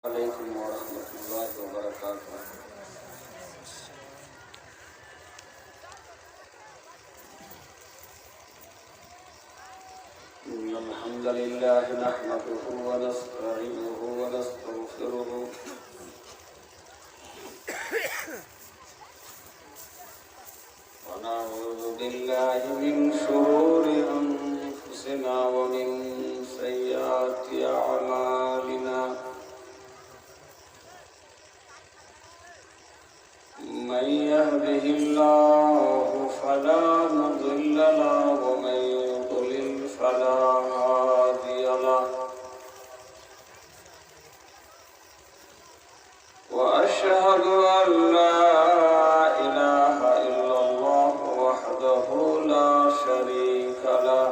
علیکم ورحمۃ اللہ وبرکاتہ۔ إن الحمد لله نحمده ونستعينه ونستغفره ونعوذ بالله من شرور أنفسنا ومن سيئات أعمالنا، من يهده الله فلا مضل له ومن يضلل فلا هادي له، وأشهد أن لا إله إلا الله وحده لا شريك له،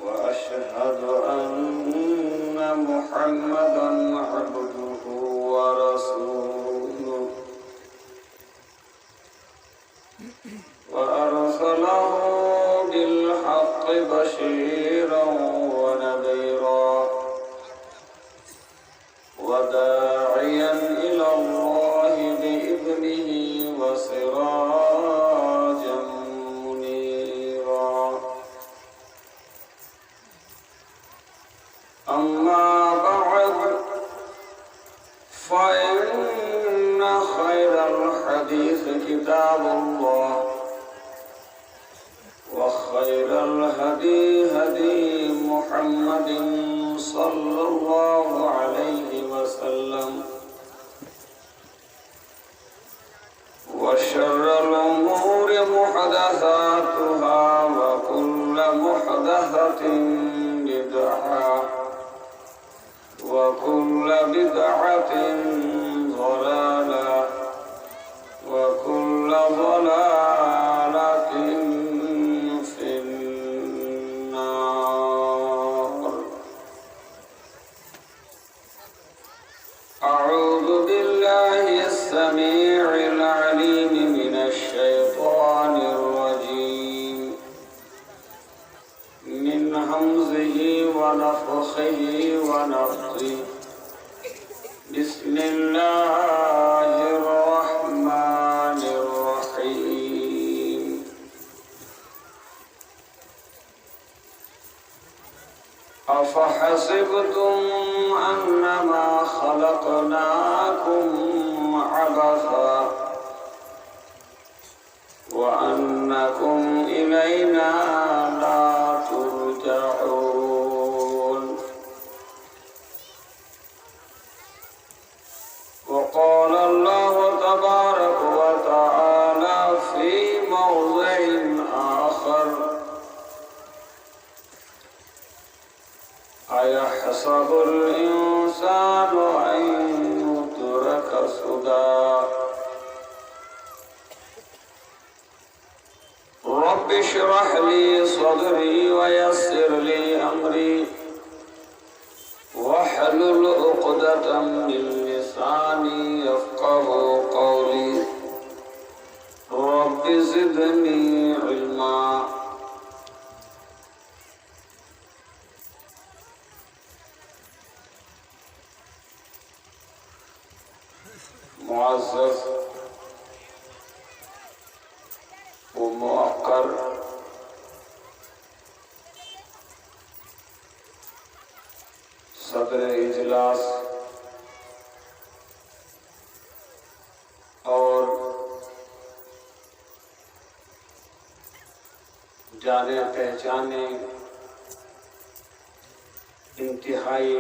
وأشهد أن محمدا عبده ورسوله، وأرسله بالحق بشيرا ونذيرا وداعيا إلى الله بإذنه وسراجا منيرا. أما بعد، فإن خير الحديث كتاب الله، وخير الهدي هدي محمد صلى الله عليه وسلم، وشر الأمور محدثاتها، وكل محدثة بدعة، وكل بدعة ضلالة، وكل ضلالة في النار. أعوذ بالله السميع العليم من الشيطان الرجيم، من همزه ونفخه ونفثه. بسم الله الرحمن الرحيم. أفحسبتم أنما خلقناكم عبثا وأنكم إلينا لا ترجعون. وقال الله تبارك وتعالى في موضع آخر: أيحسب الإنسان أن يترك سدى. رب اشرح لي صدري ويسر لي أمري واحلل عقدة من لساني يفقهوا قولي. رب زدني علما. معزز و موقر صدر اجلاس اور جانے پہچانے انتہائی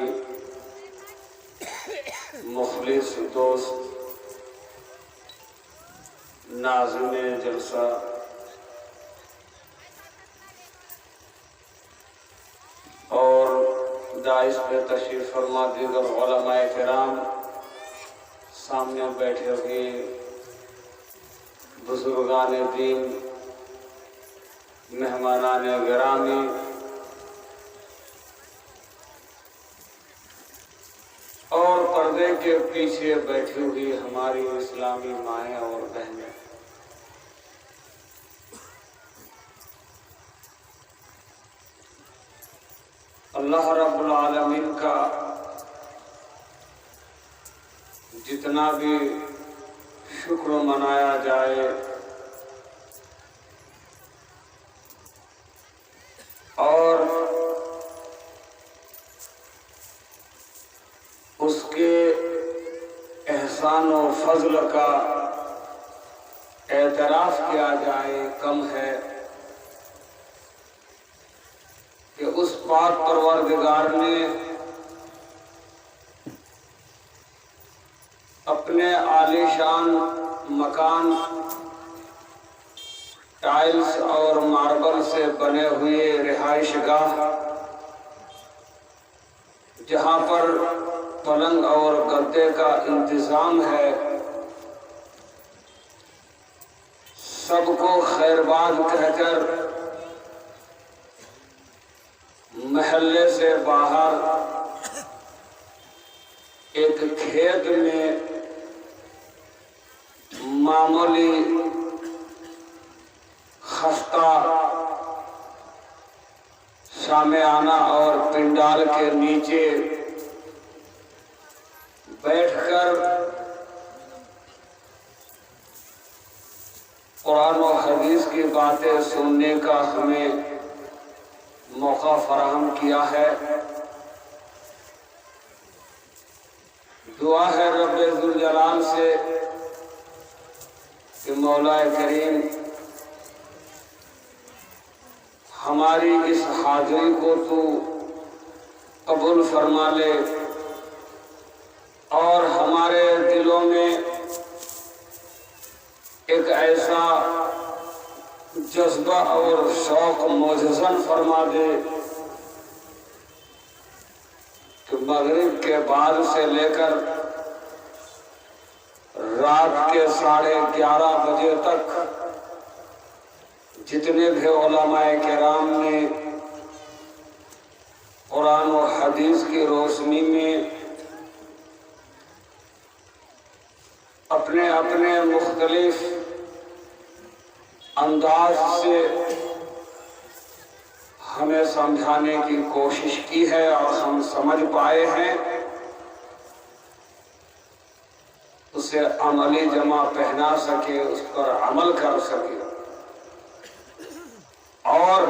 مخلص دوست ناظرین جلسہ، اور داعش پہ تشریف فرما دیگر علماء کرام، سامنے بیٹھے ہوئے بزرگان دین، مہمانان گرامی، اور پردے کے پیچھے بیٹھی ہوئی ہماری اسلامی مائیں اور بہنیں، اللہ رب العالمین جتنا بھی شکر منایا جائے اور اس کے احسان و فضل کا اعتراف کیا جائے کم ہے کہ اس پاک پروردگار نے اپنے عالی شان مکان ٹائلز اور ماربل سے بنے ہوئے رہائش گاہ، جہاں پر پلنگ اور گدے کا انتظام ہے، سب کو خیر باد کہہ کر محلے سے باہر ایک کھیت میں معمولی خستہ شامیانہ اور پنڈال کے نیچے بیٹھ کر قرآن و حدیث کی باتیں سننے کا ہمیں موقع فراہم کیا ہے۔ دعا ہے رب ذوالجلال سے کہ مولا کریم ہماری اس حاضری کو تو قبول فرما لے اور ہمارے دلوں میں ایک ایسا جذبہ اور شوق موجزن فرما دے کہ مغرب کے بعد سے لے کر رات کے 11:30 بجے تک جتنے بھی علماء کرام نے قرآن و حدیث کی روشنی میں اپنے اپنے مختلف انداز سے ہمیں سمجھانے کی کوشش کی ہے اور ہم سمجھ پائے ہیں، اسے عملی جمع پہنا سکے، اس پر عمل کر سکے۔ اور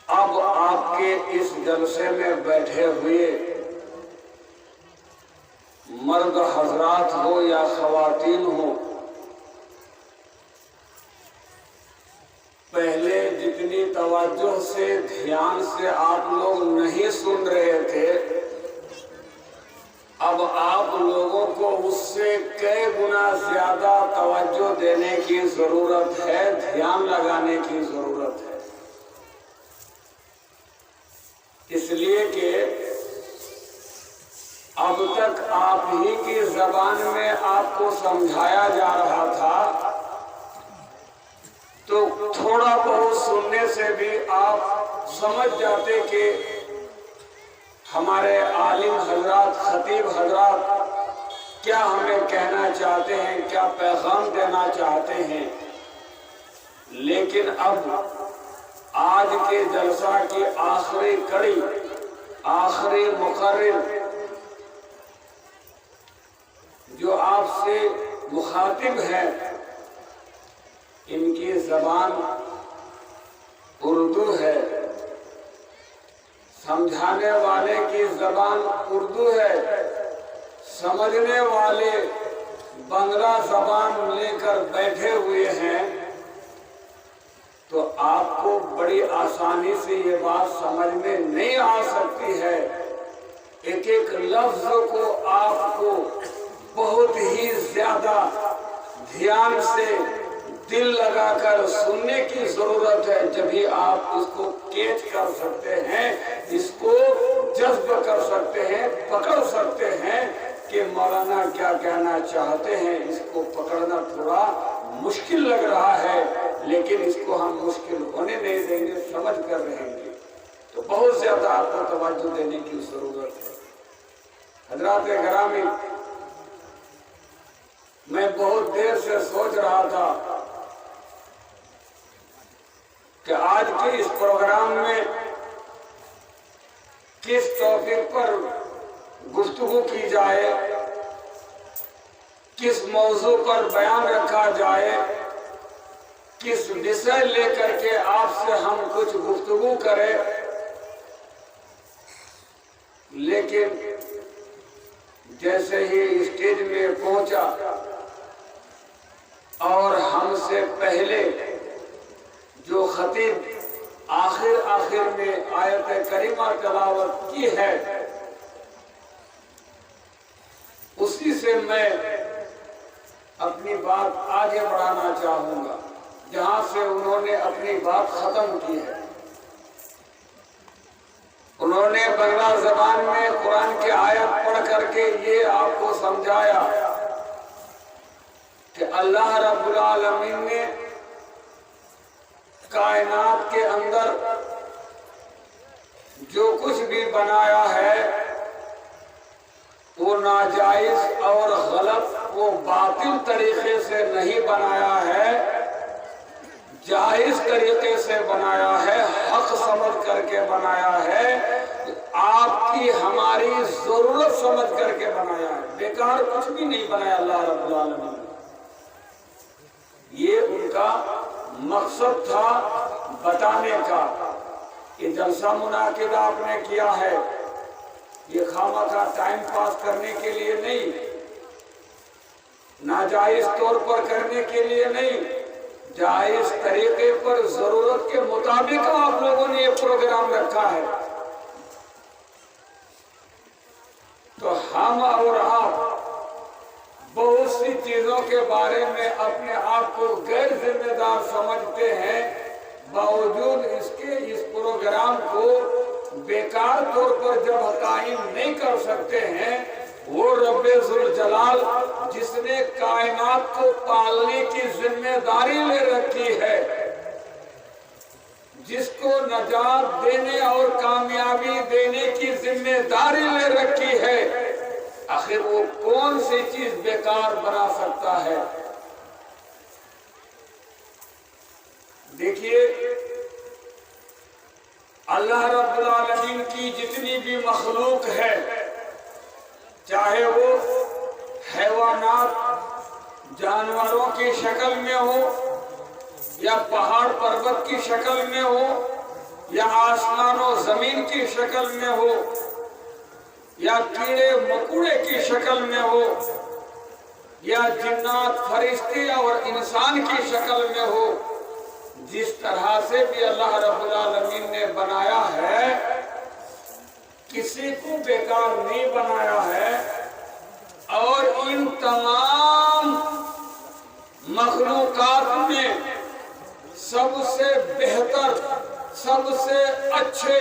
اب آپ کے اس جلسے میں بیٹھے ہوئے مرد حضرات ہو یا خواتین ہو، پہلے جتنی توجہ سے دھیان سے آپ لوگ نہیں سن رہے تھے، اب آپ لوگوں کو اس سے کئی گنا زیادہ توجہ دینے کی ضرورت ہے، دھیان لگانے کی ضرورت ہے، اس لیے کہ اب تک آپ ہی کی زبان میں آپ کو سمجھایا جا رہا تھا، تو تھوڑا بہت سننے سے بھی آپ سمجھ جاتے کہ ہمارے عالم حضرات، خطیب حضرات کیا ہمیں کہنا چاہتے ہیں، کیا پیغام دینا چاہتے ہیں۔ لیکن اب آج کے جلسہ کی آخری کڑی، آخری مقرر جو آپ سے مخاطب ہے، ان کی زبان اردو ہے، سمجھانے والے کی زبان اردو ہے، سمجھنے والے بنگلہ زبان لے کر بیٹھے ہوئے ہیں، تو آپ کو بڑی آسانی سے یہ بات سمجھ میں نہیں آ سکتی ہے۔ ایک ایک لفظ کو آپ کو بہت ہی زیادہ دھیان سے دل لگا کر سننے کی ضرورت ہے، جبھی آپ اس کو کیچ کر سکتے ہیں، اس کو جذب کر سکتے ہیں، پکڑ سکتے ہیں کہ مولانا کیا کہنا چاہتے ہیں۔ اس کو پکڑنا تھوڑا مشکل لگ رہا ہے، لیکن اس کو ہم مشکل ہونے نہیں دیں گے، سمجھ کر رہیں گے۔ تو بہت زیادہ آپ کو توجہ دینے کی ضرورت ہے۔ حضرات گرامی، میں بہت دیر سے سوچ رہا تھا کہ آج کے اس پروگرام میں کس ٹاپک پر گفتگو کی جائے، کس موضوع پر بیان رکھا جائے، کس وشے لے کر کے آپ سے ہم کچھ گفتگو کریں، لیکن جیسے ہی اسٹیج میں پہنچا اور ہم سے پہلے جو خطیب آخر میں آیت کریمہ تلاوت کی ہے، اسی سے میں اپنی بات آگے بڑھانا چاہوں گا جہاں سے انہوں نے اپنی بات ختم کی ہے۔ انہوں نے بنگلہ زبان میں قرآن کی آیت پڑھ کر کے یہ آپ کو سمجھایا کہ اللہ رب العالمین نے کائنات کے اندر جو کچھ بھی بنایا ہے وہ ناجائز اور غلط، وہ باطل طریقے سے نہیں بنایا ہے، جائز طریقے سے بنایا ہے، حق سمجھ کر کے بنایا ہے، آپ کی ہماری ضرورت سمجھ کر کے بنایا ہے، بیکار کچھ بھی نہیں بنایا اللہ رب العالمین نے۔ یہ ان کا مقصد تھا بتانے کا۔ یہ جلسہ منعقد آپ نے کیا ہے، یہ خامخواہ ٹائم پاس کرنے کے لیے نہیں، ناجائز طور پر کرنے کے لیے نہیں، جائز طریقے پر ضرورت کے مطابق آپ لوگوں نے یہ پروگرام رکھا ہے۔ تو ہم اور آپ بہت سی چیزوں کے بارے میں اپنے آپ کو غیر ذمہ دار سمجھتے ہیں، باوجود اس کے اس پروگرام کو بیکار طور پر جب قائم نہیں کر سکتے ہیں، وہ رب ذوالجلال جس نے کائنات کو پالنے کی ذمہ داری لے رکھی ہے، جس کو نجات دینے اور کامیابی دینے کی ذمہ داری لے رکھی ہے، آخر وہ کون سی چیز بیکار بنا سکتا ہے؟ دیکھیے، اللہ رب العالمین کی جتنی بھی مخلوق ہے، چاہے وہ حیوانات جانوروں کی شکل میں ہو، یا پہاڑ پروت کی شکل میں ہو، یا آسمان و زمین کی شکل میں ہو، یا کیڑے مکوڑے کی شکل میں ہو، یا جنات فرشتے اور انسان کی شکل میں ہو، جس طرح سے بھی اللہ رب العالمین نے بنایا ہے، کسی کو بیکار نہیں بنایا ہے، اور ان تمام مخلوقات میں سب سے بہتر، سب سے اچھے،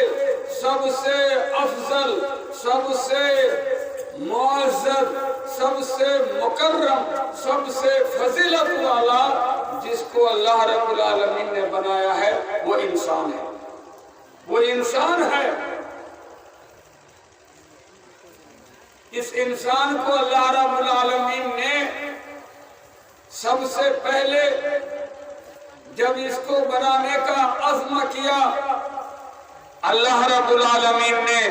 سب سے افضل، سب سے معزز، سب سے مکرم، سب سے فضیلت والا جس کو اللہ رب العالمین نے بنایا ہے وہ انسان ہے، وہ انسان ہے۔ اس انسان کو اللہ رب العالمین نے سب سے پہلے جب اس کو بنانے کا عزم کیا، اللہ رب العالمین نے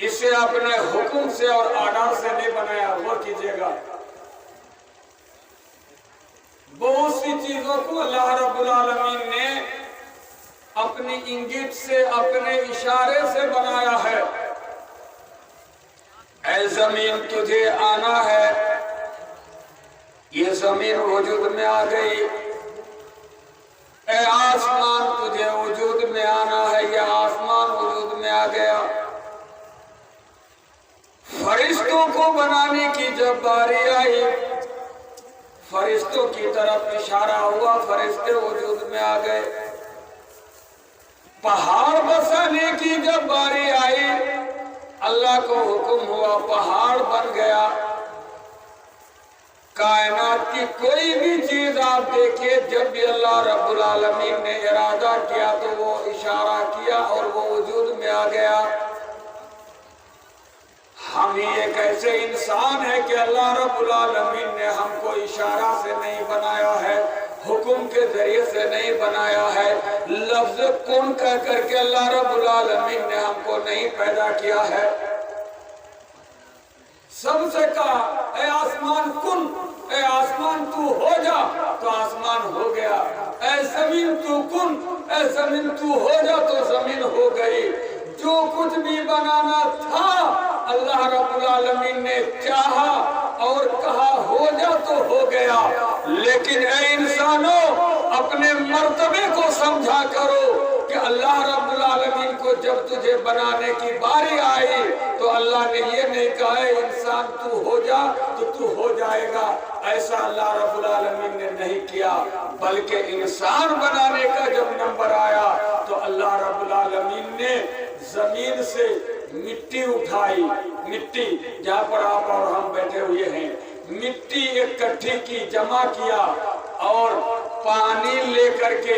اسے اپنے حکم سے اور آرڈر سے نہیں بنایا۔ غور کیجئے گا، بہت سی چیزوں کو اللہ رب العالمین نے اپنی انگت سے، اپنے اشارے سے بنایا ہے۔ اے زمین تجھے آنا ہے، یہ زمین وجود میں آ گئی۔ اے آسمان تجھے وجود میں آنا ہے، یہ آسمان وجود میں آ گیا۔ فرشتوں کو بنانے کی جب باری آئی، فرشتوں کی طرف اشارہ ہوا، فرشتے وجود میں آ گئے۔ پہاڑ بسانے کی جب باری آئی، اللہ کو حکم ہوا، پہاڑ بن گیا۔ کائنات کی کوئی بھی چیز آپ دیکھیے، جب بھی اللہ رب العالمین نے ارادہ کیا تو وہ اشارہ کیا اور وہ وجود میں آ گیا۔ ہم ہی ایک ایسے انسان ہے کہ اللہ رب العالمین نے ہم کو اشارہ سے نہیں بنایا ہے، حکم کے ذریعے سے نہیں بنایا ہے، لفظ کن کہہ کر کے اللہ رب العالمین نے ہم کو نہیں پیدا کیا ہے۔ سب سے کہا اے آسمان کن، اے آسمان تو ہو جا، تو آسمان ہو گیا۔ اے زمین تو کن، اے زمین تو ہو جا، تو زمین ہو گئی۔ جو کچھ بھی بنانا تھا اللہ رب العالمین نے چاہا اور کہا ہو جا تو ہو گیا۔ لیکن اے انسانوں، اپنے مرتبے کو سمجھا کرو کہ اللہ رب العالمین کو جب تجھے بنانے کی باری آئی تو اللہ نے یہ نہیں کہا ہے انسان تو ہو جا تو تو ہو جائے گا، ایسا اللہ رب العالمین نے نہیں کیا، بلکہ انسان بنانے کا جب نمبر آیا تو اللہ رب العالمین نے زمین سے مٹی اٹھائی، مٹی جہاں پر آپ اور ہم بیٹھے ہوئے ہیں، مٹی اکٹھی کی، جمع کیا اور پانی لے کر کے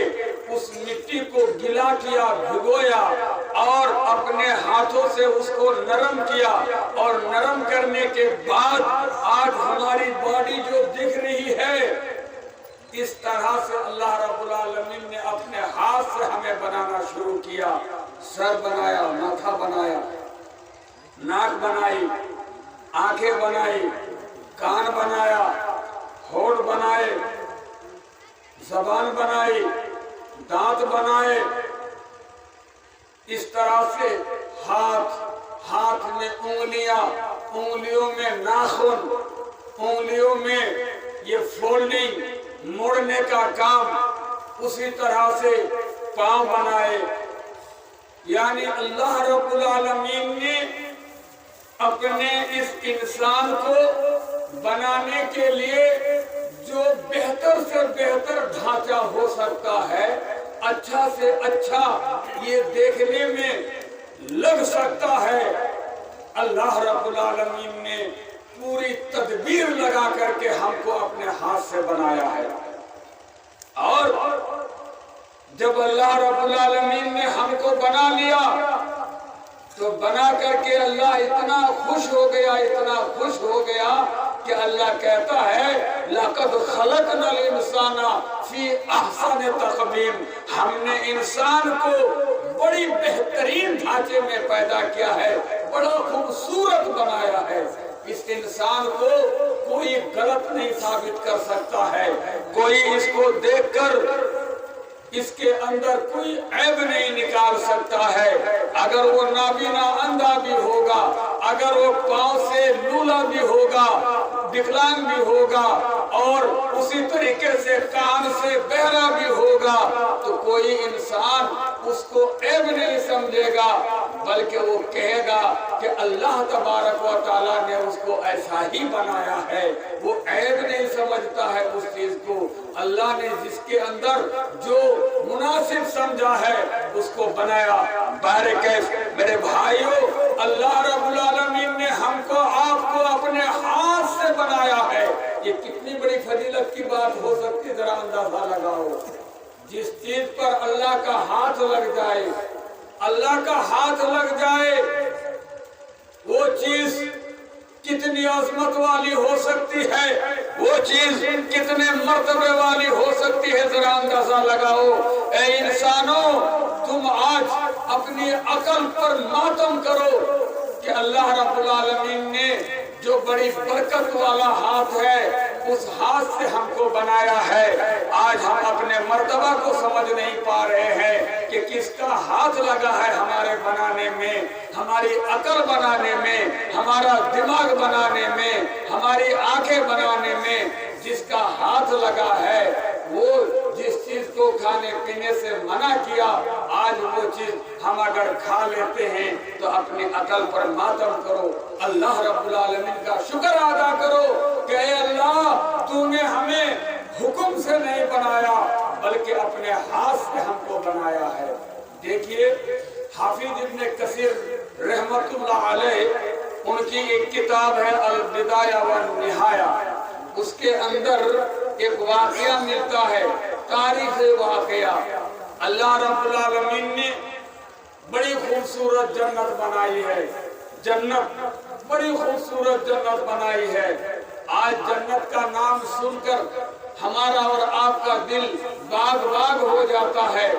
اس مٹی کو گلا کیا، بھگویا اور اپنے ہاتھوں سے اس کو نرم کیا، اور نرم کرنے کے بعد آج ہماری باڈی جو دکھ رہی ہے، اس طرح سے اللہ رب العالمین نے اپنے ہاتھ سے ہمیں بنانا شروع کیا۔ سر بنایا، ماتھا بنایا، ناک بنائی، آنکھیں بنائی، کان بنایا، ہونٹ بنائے، زبان بنائی، دانت بنائے، اس طرح سے ہاتھ میں انگلیاں، انگلیوں میں ناخن، انگلیوں میں یہ فولڈنگ، موڑنے کا کام، اسی طرح سے پاؤں بنائے۔ یعنی اللہ رب العالمین نے اپنے اس انسان کو بنانے کے لیے جو بہتر سے بہتر ڈھانچہ ہو سکتا ہے، اچھا سے اچھا یہ دیکھنے میں لگ سکتا ہے، اللہ رب العالمین نے پوری تدبیر لگا کر کے ہم کو اپنے ہاتھ سے بنایا ہے۔ اور جب اللہ رب العالمین نے ہم کو بنا لیا تو بنا کر کے اللہ اتنا خوش ہو گیا، اتنا خوش ہو گیا کہ اللہ کہتا ہے لَقَدْ خَلَقْنَا الْإِنسَانَ فِي أَحْسَنِ تَقْوِيمٍ، ہم نے انسان کو بڑی بہترین ڈھانچے میں پیدا کیا ہے، بڑا خوبصورت بنایا ہے۔ اس انسان کو کوئی غلط نہیں ثابت کر سکتا ہے، کوئی اس کو دیکھ کر اس کے اندر کوئی عیب نہیں نکال سکتا ہے۔ اگر وہ نابینا اندھا بھی ہوگا، اگر وہ پاؤں سے لولا بھی ہوگا، وکلانگ بھی ہوگا، اور اسی طریقے سے کان سے بہرا بھی ہوگا، تو کوئی انسان اس کو عیب نہیں سمجھے گا، بلکہ وہ کہے گا کہ اللہ تبارک و تعالیٰ نے اس کو ایسا ہی بنایا ہے۔ وہ عیب نہیں سمجھتا ہے اس چیز کو، اللہ نے جس کے اندر جو مناسب سمجھا ہے اس کو بنایا۔ بہرکیف میرے بھائیوں، اللہ رب العالمین نے ہم کو، آپ کو اپنے ہاتھ سے بنایا ہے۔ یہ کتنی بڑی فضیلت کی بات ہو سکتی، ذرا اندازہ لگاؤ۔ جس چیز پر اللہ کا ہاتھ لگ جائے، اللہ کا ہاتھ لگ جائے، وہ چیز کتنی عظمت والی ہو سکتی ہے، وہ چیز کتنے مرتبے والی ہو سکتی ہے، ذرا اندازہ لگاؤ۔ اے انسانوں، تم آج اپنی عقل پر ماتم کرو کہ اللہ رب العالمین نے جو بڑی برکت والا ہاتھ ہے، اس ہاتھ سے ہم کو بنایا ہے۔ آج ہم اپنے مرتبہ کو سمجھ نہیں پا رہے ہیں کہ کس کا ہاتھ لگا ہے ہمارے بنانے میں، ہماری عقل بنانے میں، ہمارا دماغ بنانے میں، ہماری آنکھیں بنانے میں۔ جس کا ہاتھ لگا ہے، وہ جس چیز کو کھانے پینے سے منع کیا، آج وہ چیز ہم اگر کھا لیتے ہیں تو اپنی عقل پر ماتم کرو، اللہ رب العالمین کا شکر ادا کرو کہ اے اللہ، تو نے ہمیں حکم سے نہیں بنایا بلکہ اپنے ہاتھ سے ہم کو بنایا ہے۔ دیکھیے حافظ ابن کثیر رحمت اللہ علیہ، ان کی ایک کتاب ہے البدایہ والنہایہ، اس کے اندر ایک واقعہ ملتا ہے، تاریخ واقعہ۔ اللہ رب العالمین نے بڑی خوبصورت جنت بنائی ہے، جنت بڑی خوبصورت جنت بنائی ہے۔ آج جنت کا نام سن کر ہمارا اور آپ کا دل باغ باغ ہو جاتا ہے،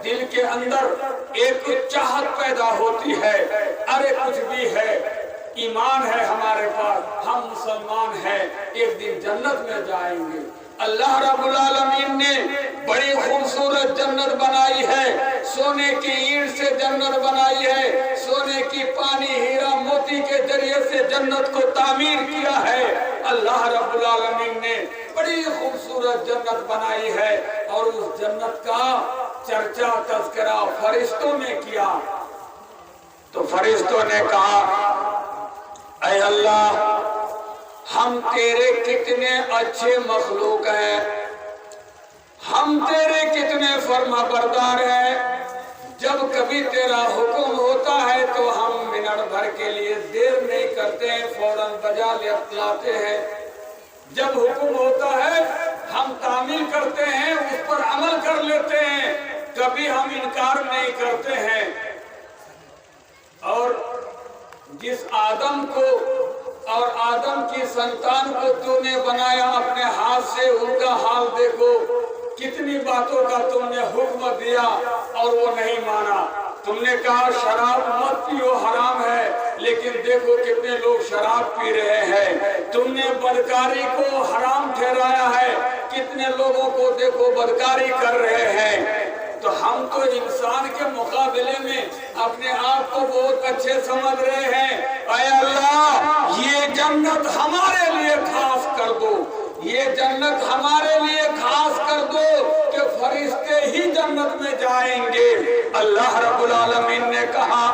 دل کے اندر ایک چاہت پیدا ہوتی ہے، ارے کچھ بھی ہے، ایمان ہے ہمارے پاس، ہم مسلمان ہیں، ایک دن جنت میں جائیں گے۔ اللہ رب العالمین نے بڑی خوبصورت جنت بنائی ہے، سونے کی اینٹ سے جنت بنائی ہے، سونے کی پانی ہیرا موتی کے ذریعے سے جنت کو تعمیر کیا ہے۔ اللہ رب العالمین نے بڑی خوبصورت جنت بنائی ہے، اور اس جنت کا چرچا تذکرہ فرشتوں نے کیا۔ تو فرشتوں نے کہا اے اللہ، ہم تیرے کتنے اچھے مخلوق ہیں، ہم تیرے کتنے فرما بردار ہیں، جب کبھی تیرا حکم ہوتا ہے تو ہم منٹ بھر کے لیے دیر نہیں کرتے ہیں، فوراً بجا لاتے ہیں۔ جب حکم ہوتا ہے ہم تعمیل کرتے ہیں، اس پر عمل کر لیتے ہیں، کبھی ہم انکار نہیں کرتے ہیں۔ اور جس آدم کو اور آدم کی سنتان کو تو نے بنایا اپنے ہاتھ سے، ان کا حال دیکھو، کتنی باتوں کا تم نے حکم دیا اور وہ نہیں مانا۔ تم نے کہا شراب مت پیو، حرام ہے، لیکن دیکھو کتنے لوگ شراب پی رہے ہیں۔ تم نے بدکاری کو حرام ٹھہرایا ہے، کتنے لوگوں کو دیکھو بدکاری کر رہے ہیں۔ تو ہم تو انسان کے مقابلے میں اپنے آپ کو بہت اچھے سمجھ رہے ہیں۔ اے اللہ، یہ جنت ہمارے لیے خاص کر دو، یہ جنت ہمارے لیے خاص کر دو کہ فرشتے ہی جنت میں جائیں گے۔ اللہ رب العالمین نے کہا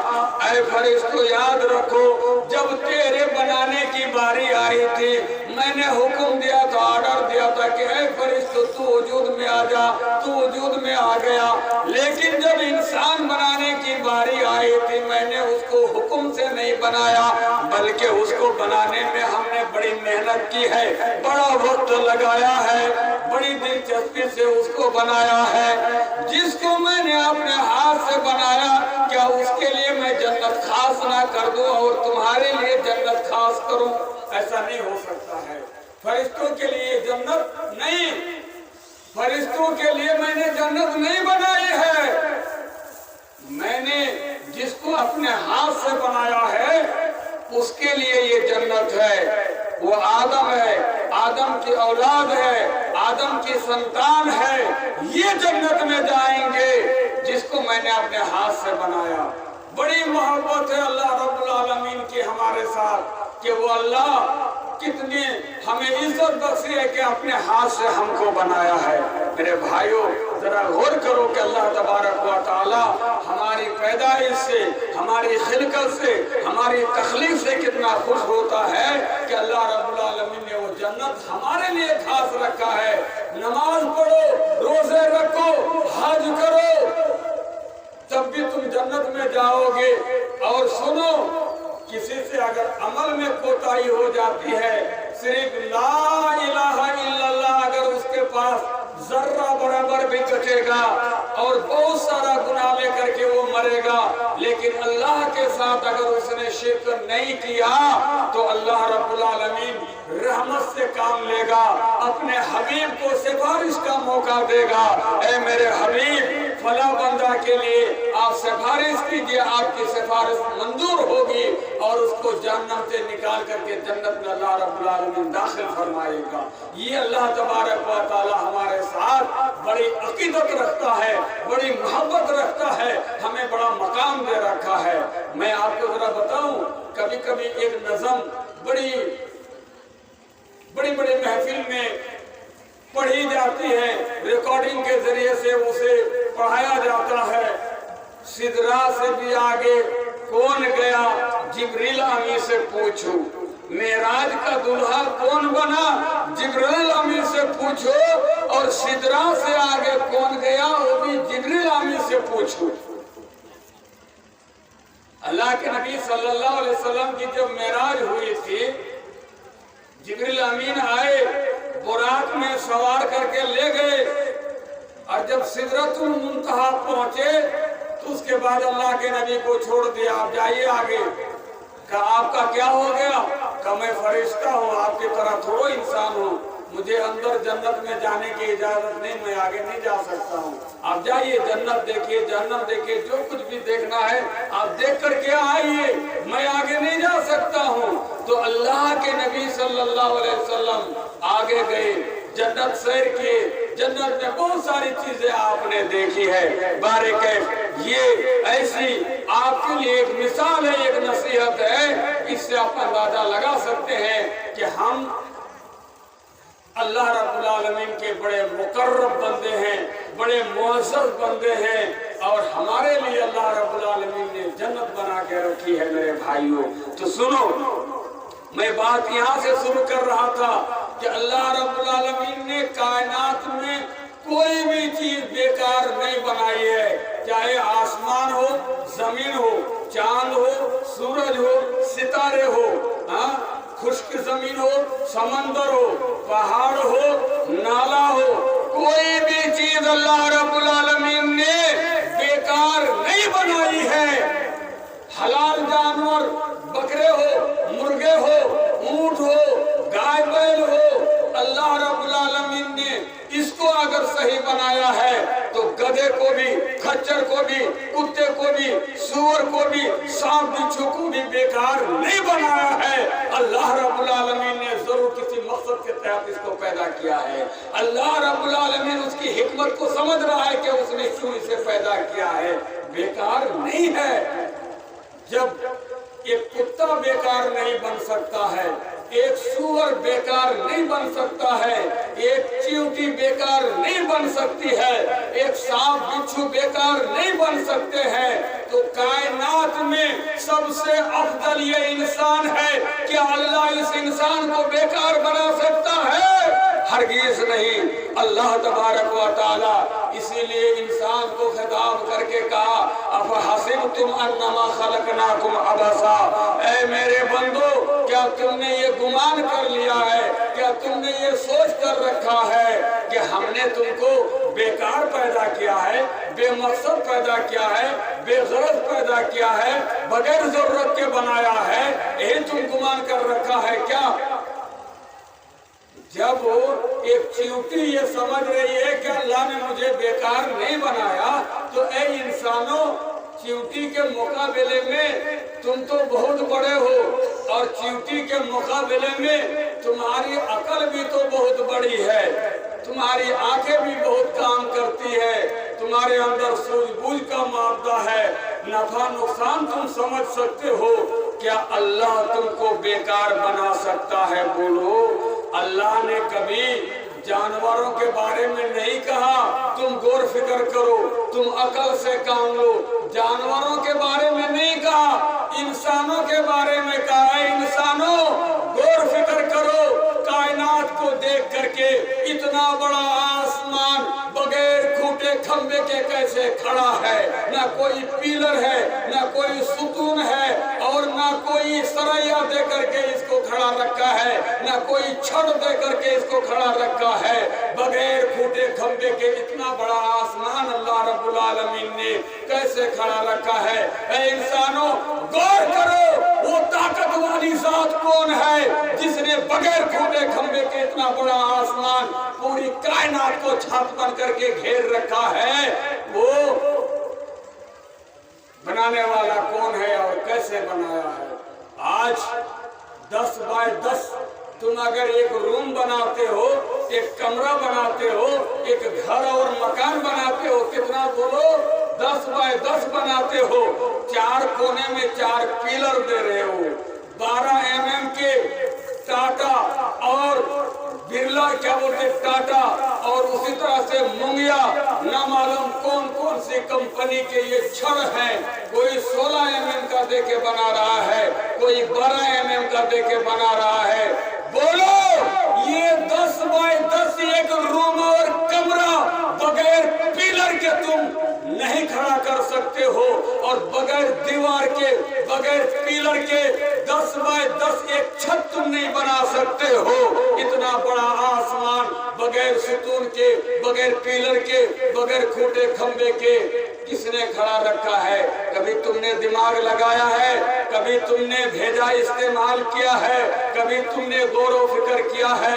اے فرشتوں، یاد رکھو جب تیرے بنانے کی باری آئی تھی، میں نے حکم دیا تھا، آرڈر دیا تھا کہ اے فرشتوں تو وجود میں آ جا، تو وجود میں آ گیا۔ لیکن جب انسان بنانے کی باری آئی تھی، میں نے اس کو حکم سے نہیں بنایا، بلکہ اس کو بنانے میں ہم نے بڑی محنت کی ہے، بڑا وقت لگایا ہے، بڑی دلچسپی سے اس کو بنایا ہے۔ جس کو میں نے اپنے ہاتھ سے بنایا، کیا اس کے لیے میں جنت خاص نہ کر دوں اور تمہارے لیے جنت خاص کروں؟ ایسا نہیں ہو سکتا ہے۔ فرشتوں کے لیے جنت نہیں، فرشتوں کے لیے میں نے جنت نہیں بنائی ہے۔ میں نے جس کو اپنے ہاتھ سے بنایا ہے اس کے لیے یہ جنت ہے، وہ آدم ہے، آدم کی اولاد ہے، آدم کی سنتان ہے، یہ جنت میں جائیں گے جس کو میں نے اپنے ہاتھ سے بنایا۔ بڑی محبت ہے اللہ رب العالمین کی ہمارے ساتھ کہ وہ اللہ کتنی ہمیں عزت بخشی ہے کہ اپنے ہاتھ سے ہم کو بنایا ہے۔ میرے بھائیوں، ذرا غور کرو کہ اللہ تبارک و تعالی ہماری پیدائش سے، ہماری خلقت سے، ہماری تخلیق سے کتنا خوش ہوتا ہے کہ اللہ رب العالمین نے وہ جنت ہمارے لیے خاص رکھا ہے۔ نماز پڑھو، روزے رکھو، حج کرو، تب بھی تم جنت میں جاؤ گے۔ اور سنو، کسی سے اگر عمل میں کوتاہی ہو جاتی ہے، صرف لا الہ الا اللہ اگر اس کے پاس ذرہ برابر بھی کٹے گا اور بہت سارا گناہ لے کر کے وہ مرے گا، لیکن اللہ کے ساتھ اگر اس نے شرک نہیں کیا تو اللہ رب العالمین رحمت سے کام لے گا، اپنے حبیب کو سفارش کا موقع دے گا۔ اے میرے حبیب، فلاں بندہ کے لیے آپ سفارش کیجئے، آپ کی سفارش منظور ہوگی اور اس کو جہنم سے نکال کر کے جنت میں اللہ رب العالمین داخل فرمائے گا۔ یہ اللہ تبارک و تعالی ہمارے ساتھ بڑی عقیدت رکھتا ہے، بڑی محبت رکھتا ہے، ہمیں بڑا مقام دے رکھا ہے۔ میں آپ کو ذرا بتاؤں، کبھی کبھی ایک نظم بڑی محفل میں پڑھی جاتی ہے، ریکارڈنگ کے ذریعے سے اسے پڑھایا جاتا ہے۔ سدرا سے بھی آگے کون گیا، جبریل امی سے پوچھو، معراج کا دلہا کون بنا، جبریل امی سے پوچھو، اور سدرا سے آگے کون گیا، وہ بھی جبریل امی سے پوچھو۔ اللہ کے نبی صلی اللہ علیہ وسلم کی جب معراج ہوئی تھی، جبریل امین آئے، براق میں سوار کر کے لے گئے، اور جب سدرۃ المنتہا پہنچے تو اس کے بعد اللہ کے نبی کو چھوڑ دیا، آپ جائیے آگے۔ کہا آپ کا کیا ہو گیا؟ کہا میں فرشتہ ہوں، آپ کی طرح تھوڑا انسان ہوں، مجھے اندر جنت میں جانے کی اجازت نہیں، میں آگے نہیں جا سکتا ہوں۔ آپ جائیے جنت دیکھیے، جہنم دیکھیے، جو کچھ بھی دیکھنا ہے آپ دیکھ کر کے آئیے، میں آگے نہیں جا سکتا ہوں۔ تو اللہ کے نبی صلی اللہ علیہ وسلم آگے گئے، جنت سیر کیے، جنت میں بہت ساری چیزیں آپ نے دیکھی ہے۔ بارکیف یہ ایسی آپ کے لیے ایک مثال ہے، ایک نصیحت ہے، اس سے آپ اندازہ لگا سکتے ہیں کہ ہم اللہ رب العالمین کے بڑے مقرب بندے ہیں، بڑے معزز بندے ہیں، اور ہمارے لیے اللہ رب العالمین نے جنت بنا کے رکھی ہے میرے بھائیوں۔ تو سنو، میں بات یہاں سے شروع کر رہا تھا کہ اللہ رب العالمین نے کائنات میں کوئی بھی چیز بیکار نہیں بنائی ہے، چاہے آسمان ہو، زمین ہو، چاند ہو، سورج ہو، ستارے ہو، خشک زمین ہو، سمندر ہو، پہاڑ ہو، نالا ہو، کوئی بھی چیز اللہ رب العالمین نے بیکار نہیں بنائی ہے۔ حلال جانور، بکرے ہو، مرغے ہو، اونٹ ہو، گائے بیل ہو، اللہ رب العالمین نے اس کو اگر صحیح بنایا ہے تو گدھے کو بھی، خچر کو بھی، کتے کو بھی، سور کو بھی، سانپ بچھو کو بھی بیکار نہیں بنایا ہے۔ اللہ رب العالمین نے ضرور کسی مقصد کے تحت اس کو پیدا کیا ہے۔ اللہ رب العالمین اس کی حکمت کو سمجھ رہا ہے کہ اس نے کیوں اسے پیدا کیا ہے، بیکار نہیں ہے۔ جب ایک کتا بیکار نہیں بن سکتا ہے، ایک سور بیکار نہیں بن سکتا ہے، ایک چیونٹی بیکار نہیں بن سکتی ہے، ایک سانپ بچھو بیکار نہیں بن سکتے ہیں، تو کائنات میں سب سے افضل یہ انسان ہے۔ کیا اللہ اس انسان کو بیکار بنا سکتا ہے؟ ہرگز نہیں۔ اللہ تبارک و تعالی اسی لیے انسان کو خطاب کر کے کہا، افحسبتم انما خلقناکم عبثا، اے میرے بندو کیا تم نے یہ گمان کر لیا ہے، کیا تم نے یہ سوچ کر رکھا ہے کہ ہم نے تم کو بیکار پیدا کیا ہے، بے مقصد پیدا کیا ہے، بے غرض پیدا کیا ہے، بغیر ضرورت کے بنایا ہے، یہی تم گمان کر رکھا ہے کیا؟ جب ایک چیونٹی یہ سمجھ رہی ہے کہ اللہ نے مجھے بیکار نہیں بنایا، تو اے انسانوں، چیونٹی کے مقابلے میں تم تو بہت بڑے ہو، اور چیونٹی کے مقابلے میں تمہاری عقل بھی تو بہت بڑی ہے، تمہاری آنکھیں بھی بہت کام کرتی ہے، تمہارے اندر سوجھ بوجھ کا مادہ ہے، نفع نقصان تم سمجھ سکتے ہو۔ کیا اللہ تم کو بیکار بنا سکتا ہے؟ بولو۔ اللہ نے کبھی جانوروں کے بارے میں نہیں کہا تم غور فکر کرو، تم عقل سے کام لو، جانوروں کے بارے میں نہیں کہا، انسانوں کے بارے میں کہا، اے انسانوں غور فکر کرو، کائنات کو دیکھ کر کے اتنا بڑا آسمان بغیر کھوٹے کھمبے کے کیسے کھڑا ہے؟ نہ کوئی پیلر ہے، نہ کوئی ستون ہے، اور نہ کوئی سریا دے کر کے اس کو کھڑا رکھا ہے، نہ کوئی چھڑ دے کر کے اس کو کھڑا رکھا ہے، بغیر کھوٹے کھمبے کے اتنا بڑا آسمان اللہ رب العالمین نے کیسے کھڑا رکھا ہے؟ اے انسانوں غور کرو، وہ طاقت والی ذات کون ہے جس نے بغیر کھوٹے کھمبے کے اتنا بڑا آسمان پوری کائنات کو چھت بن کر کے گھیر رکھا ہے؟ وہ بنانے والا کون ہے اور کیسے بنایا ہے؟ آج 10 بائی 10 تم اگر ایک روم بناتے ہو، ایک کمرہ بناتے ہو، ایک گھر اور مکان بناتے ہو، کتنا بولو؟ 10 بائی 10 بناتے ہو، 4 کونے میں 4 پیلر دے رہے ہو، 12 mm کے ٹاٹا اور برلا کیا بولتے ٹاٹا، اور اسی طرح سے منگیا، نہ معلوم کون کون سی کمپنی کے یہ چھڑ ہیں، کوئی 16 mm کا دے کے بنا رہا ہے، کوئی 12 mm کا دے کے بنا رہا ہے۔ بولو، یہ 10 بائی 10 ایک روم اور کمرہ بغیر پیلر کے تم نہیں کھڑا کر سکتے ہو، اور بغیر دیوار کے، بغیر پیلر کے 10 بائی 10 ایک چھت تم نہیں بنا سکتے ہو۔ اتنا بڑا آسمان بغیر ستون کے، بغیر پیلر کے، بغیر کھوٹے کھمبے کے کس نے کھڑا رکھا ہے؟ کبھی تم نے دماغ لگایا ہے؟ کبھی تم نے بھیجا استعمال کیا ہے؟ کبھی تم نے غور و فکر کیا ہے؟